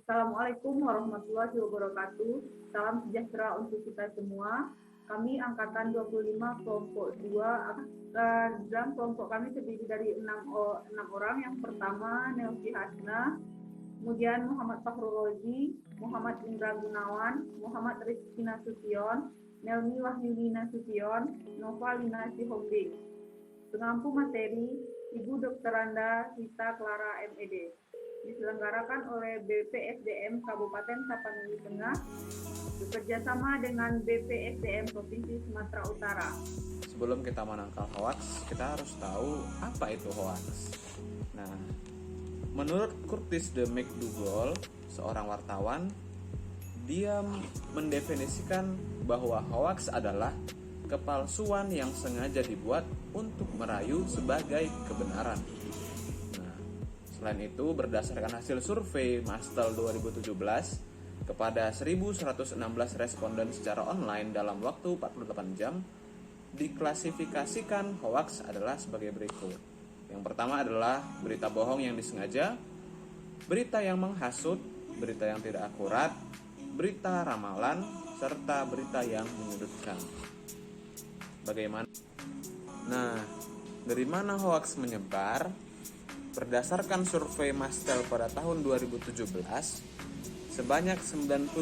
Assalamualaikum warahmatullahi wabarakatuh. Salam sejahtera untuk kita semua. Kami Angkatan 25 kelompok 2. Dalam kelompok kami terdiri dari 6 orang. Yang pertama Nelsi Hasna, kemudian Muhammad Fakhrul Rozi, Muhammad Indra Gunawan, Muhammad Rizky Nasution, Nelmi Wahyuni Nasution, Nova Lina Sihombe. Pengampu materi Ibu Dr. Randa Rita Clara MED. Diselenggarakan oleh BPSDM Kabupaten Tapanuli Tengah bekerjasama dengan BPSDM Provinsi Sumatera Utara. Sebelum kita menangkal hoaks, kita harus tahu apa itu hoaks. Nah, menurut Curtis de McDougall, seorang wartawan, dia mendefinisikan bahwa hoaks adalah kepalsuan yang sengaja dibuat untuk merayu sebagai kebenaran. Selain itu, berdasarkan hasil survei Mastel 2017 kepada 1.116 responden secara online dalam waktu 48 jam, diklasifikasikan hoaks adalah sebagai berikut. Yang pertama adalah berita bohong yang disengaja, berita yang menghasut, berita yang tidak akurat, berita ramalan, serta berita yang menyudutkan. Bagaimana? Nah, dari mana hoaks menyebar? Berdasarkan survei Mastel pada tahun 2017, sebanyak 92,4%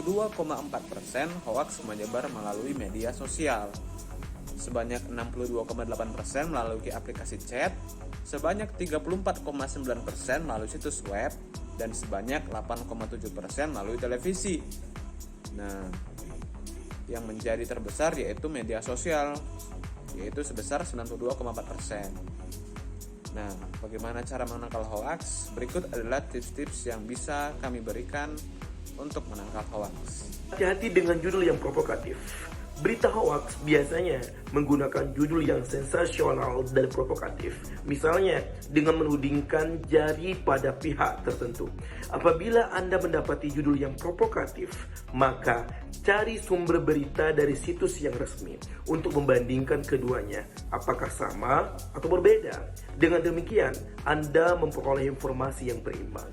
hoaks menyebar melalui media sosial, sebanyak 62,8% melalui aplikasi chat, sebanyak 34,9% melalui situs web, dan sebanyak 8,7% melalui televisi. Nah, yang menjadi terbesar yaitu media sosial, yaitu sebesar 92,4%. Nah, bagaimana cara menangkal hoaks? Berikut adalah tips-tips yang bisa kami berikan untuk menangkal hoaks. Hati-hati dengan judul yang provokatif. Berita hoaks biasanya menggunakan judul yang sensasional dan provokatif. Misalnya, dengan menudingkan jari pada pihak tertentu. Apabila Anda mendapati judul yang provokatif, maka cari sumber berita dari situs yang resmi untuk membandingkan keduanya. Apakah sama atau berbeda? Dengan demikian, Anda memperoleh informasi yang berimbang.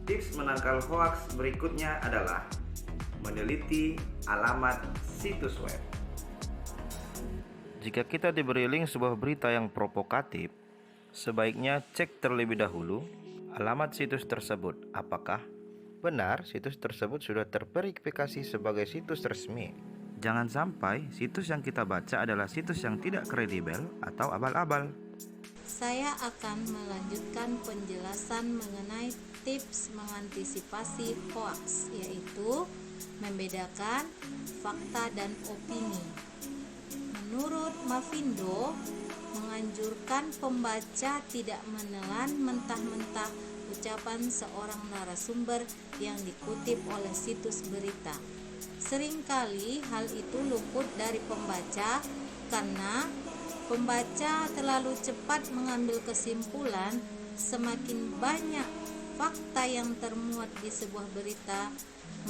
Tips menangkal hoaks berikutnya adalah meneliti alamat situs web. Jika kita diberi link sebuah berita yang provokatif, sebaiknya cek terlebih dahulu alamat situs tersebut. Apakah benar situs tersebut sudah terverifikasi sebagai situs resmi? Jangan sampai situs yang kita baca adalah situs yang tidak kredibel atau abal-abal. Saya akan melanjutkan penjelasan mengenai tips mengantisipasi hoaks, yaitu membedakan fakta dan opini. Menurut Mavindo, menganjurkan pembaca tidak menelan mentah-mentah ucapan seorang narasumber yang dikutip oleh situs berita. Seringkali hal itu luput dari pembaca karena pembaca terlalu cepat mengambil kesimpulan. Semakin banyak fakta yang termuat di sebuah berita,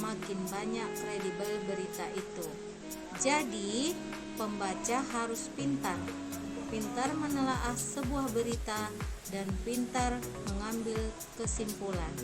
makin banyak kredibel berita itu. Jadi, pembaca harus pintar menelaah sebuah berita dan pintar mengambil kesimpulan.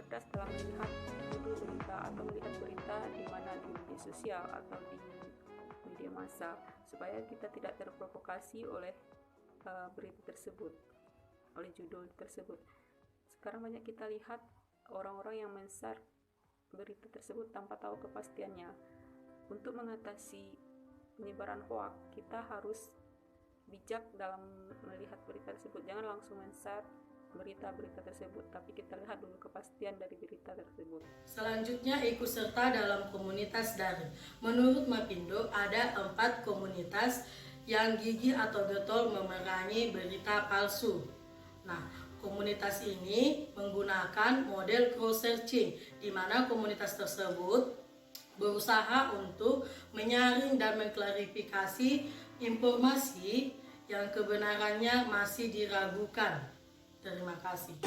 cerdas dalam melihat judul berita atau melihat berita media sosial atau di media massa, supaya kita tidak terprovokasi oleh berita tersebut, oleh judul tersebut. Sekarang banyak kita lihat orang-orang yang men-share berita tersebut tanpa tahu kepastiannya. Untuk mengatasi penyebaran hoax, kita harus bijak dalam melihat berita tersebut. Jangan langsung men-share berita-berita tersebut, tapi kita lihat dulu kepastian dari berita tersebut. Selanjutnya, ikut serta dalam komunitas daring. Menurut Mapindo, ada 4 komunitas yang gigih atau getol memerangi berita palsu. Nah, komunitas ini menggunakan model cross-searching, di mana komunitas tersebut berusaha untuk menyaring dan mengklarifikasi informasi yang kebenarannya masih diragukan. Terima kasih.